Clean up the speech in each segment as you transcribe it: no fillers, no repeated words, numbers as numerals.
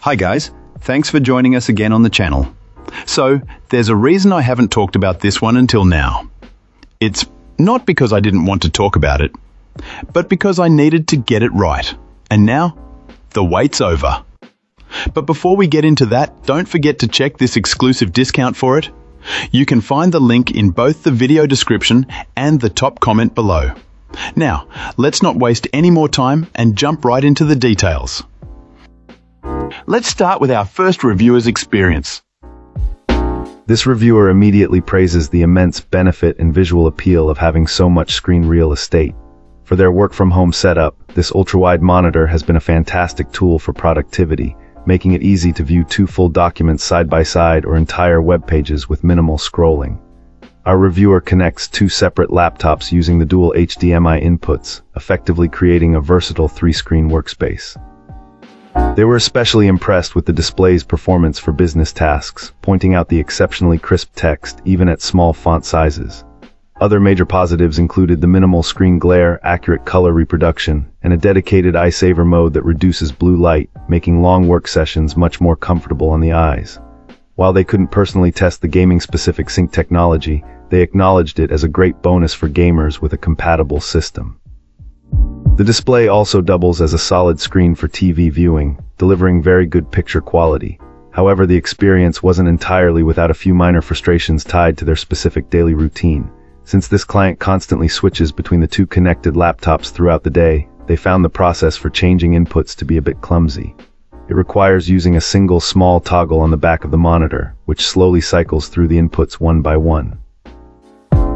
Hi guys, thanks for joining us again on the channel. So, there's a reason I haven't talked about this one until now. It's not because I didn't want to talk about it, but because I needed to get it right. And now, the wait's over. But before we get into that, don't forget to check this exclusive discount for it. You can find the link in both the video description and the top comment below. Now, let's not waste any more time and jump right into the details. Let's start with our first reviewer's experience. This reviewer immediately praises the immense benefit and visual appeal of having so much screen real estate. For their work-from-home setup, this ultra-wide monitor has been a fantastic tool for productivity, making it easy to view two full documents side by side or entire web pages with minimal scrolling. Our reviewer connects two separate laptops using the dual HDMI inputs, effectively creating a versatile three-screen workspace. They were especially impressed with the display's performance for business tasks, pointing out the exceptionally crisp text even at small font sizes. Other major positives included the minimal screen glare, accurate color reproduction, and a dedicated eye saver mode that reduces blue light, making long work sessions much more comfortable on the eyes. While they couldn't personally test the gaming-specific sync technology, they acknowledged it as a great bonus for gamers with a compatible system. The display also doubles as a solid screen for TV viewing, delivering very good picture quality. However, the experience wasn't entirely without a few minor frustrations tied to their specific daily routine. Since this client constantly switches between the two connected laptops throughout the day, they found the process for changing inputs to be a bit clumsy. It requires using a single small toggle on the back of the monitor, which slowly cycles through the inputs one by one.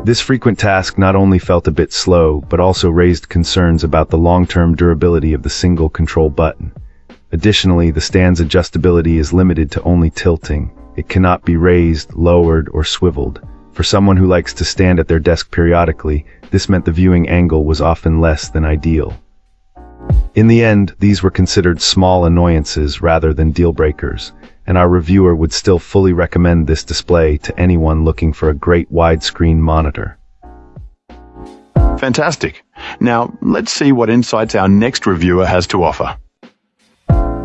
This frequent task not only felt a bit slow, but also raised concerns about the long-term durability of the single control button. Additionally, the stand's adjustability is limited to only tilting. It cannot be raised, lowered, or swiveled. For someone who likes to stand at their desk periodically, this meant the viewing angle was often less than ideal. In the end, these were considered small annoyances rather than deal breakers, and our reviewer would still fully recommend this display to anyone looking for a great widescreen monitor. Fantastic. Now, let's see what insights our next reviewer has to offer.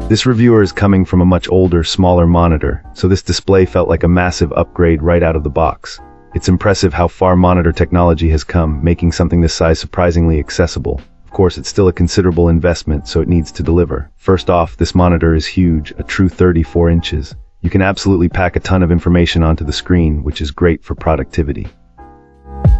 This reviewer is coming from a much older, smaller monitor, so this display felt like a massive upgrade right out of the box. It's impressive how far monitor technology has come, making something this size surprisingly accessible. Of course, it's still a considerable investment, so it needs to deliver. First off, this monitor is huge, a true 34 inches. You can absolutely pack a ton of information onto the screen, which is great for productivity.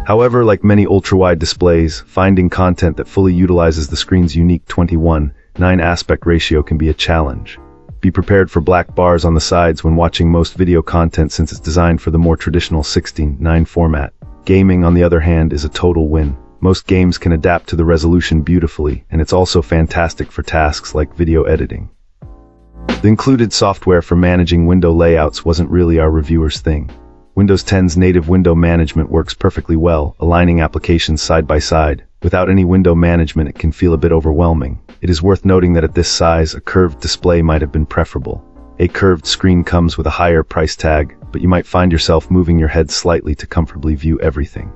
However, like many ultra-wide displays, finding content that fully utilizes the screen's unique 21:9 aspect ratio can be a challenge. Be prepared for black bars on the sides when watching most video content since it's designed for the more traditional 16:9 format. Gaming, on the other hand, is a total win. Most games can adapt to the resolution beautifully, and it's also fantastic for tasks like video editing. The included software for managing window layouts wasn't really our reviewer's thing. Windows 10's native window management works perfectly well, aligning applications side by side. Without any window management, it can feel a bit overwhelming. It is worth noting that at this size, a curved display might have been preferable. A curved screen comes with a higher price tag, but you might find yourself moving your head slightly to comfortably view everything.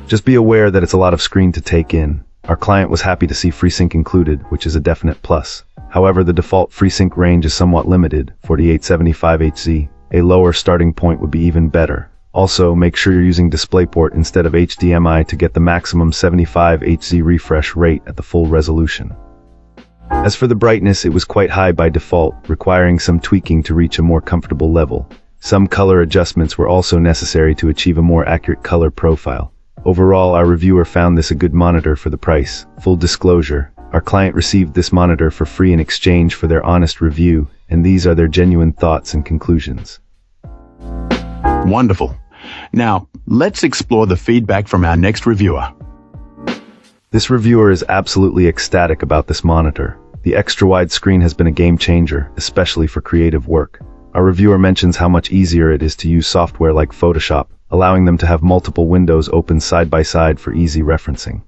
Just be aware that it's a lot of screen to take in. Our client was happy to see FreeSync included, which is a definite plus. However, the default FreeSync range is somewhat limited, 4875Hz. A lower starting point would be even better. Also, make sure you're using DisplayPort instead of HDMI to get the maximum 75Hz refresh rate at the full resolution. As for the brightness, it was quite high by default, requiring some tweaking to reach a more comfortable level. Some color adjustments were also necessary to achieve a more accurate color profile. Overall, our reviewer found this a good monitor for the price. Full disclosure, our client received this monitor for free in exchange for their honest review, and these are their genuine thoughts and conclusions. Wonderful. Now, let's explore the feedback from our next reviewer. This reviewer is absolutely ecstatic about this monitor. The extra-wide screen has been a game changer, especially for creative work. Our reviewer mentions how much easier it is to use software like Photoshop, allowing them to have multiple windows open side by side for easy referencing.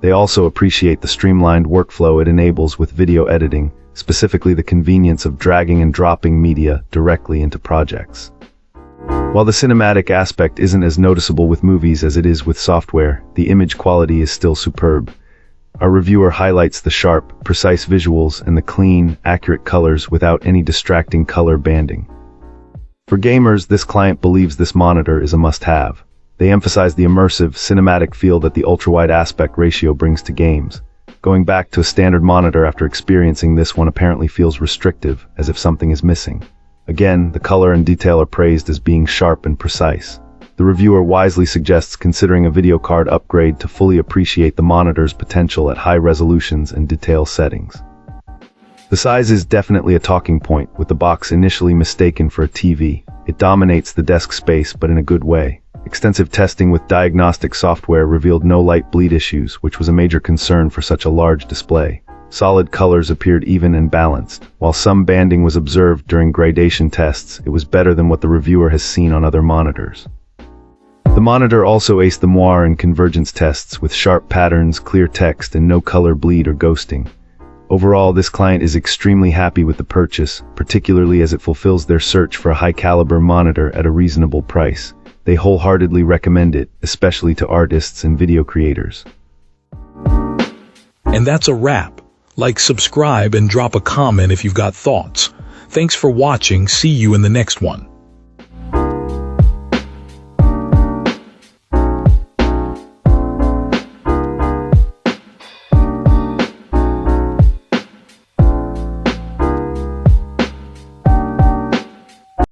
They also appreciate the streamlined workflow it enables with video editing, specifically the convenience of dragging and dropping media directly into projects. While the cinematic aspect isn't as noticeable with movies as it is with software, the image quality is still superb. Our reviewer highlights the sharp, precise visuals and the clean, accurate colors without any distracting color banding. For gamers, this client believes this monitor is a must-have. They emphasize the immersive, cinematic feel that the ultra-wide aspect ratio brings to games. Going back to a standard monitor after experiencing this one apparently feels restrictive, as if something is missing. Again, the color and detail are praised as being sharp and precise. The reviewer wisely suggests considering a video card upgrade to fully appreciate the monitor's potential at high resolutions and detail settings. The size is definitely a talking point, with the box initially mistaken for a TV. It dominates the desk space, but in a good way. Extensive testing with diagnostic software revealed no light bleed issues, which was a major concern for such a large display. Solid colors appeared even and balanced. While some banding was observed during gradation tests, it was better than what the reviewer has seen on other monitors. The monitor also aced the moire and convergence tests with sharp patterns, clear text, and no color bleed or ghosting. Overall, this client is extremely happy with the purchase, particularly as it fulfills their search for a high-caliber monitor at a reasonable price. They wholeheartedly recommend it, especially to artists and video creators. And that's a wrap. Like, subscribe, and drop a comment if you've got thoughts. Thanks for watching. See you in the next one.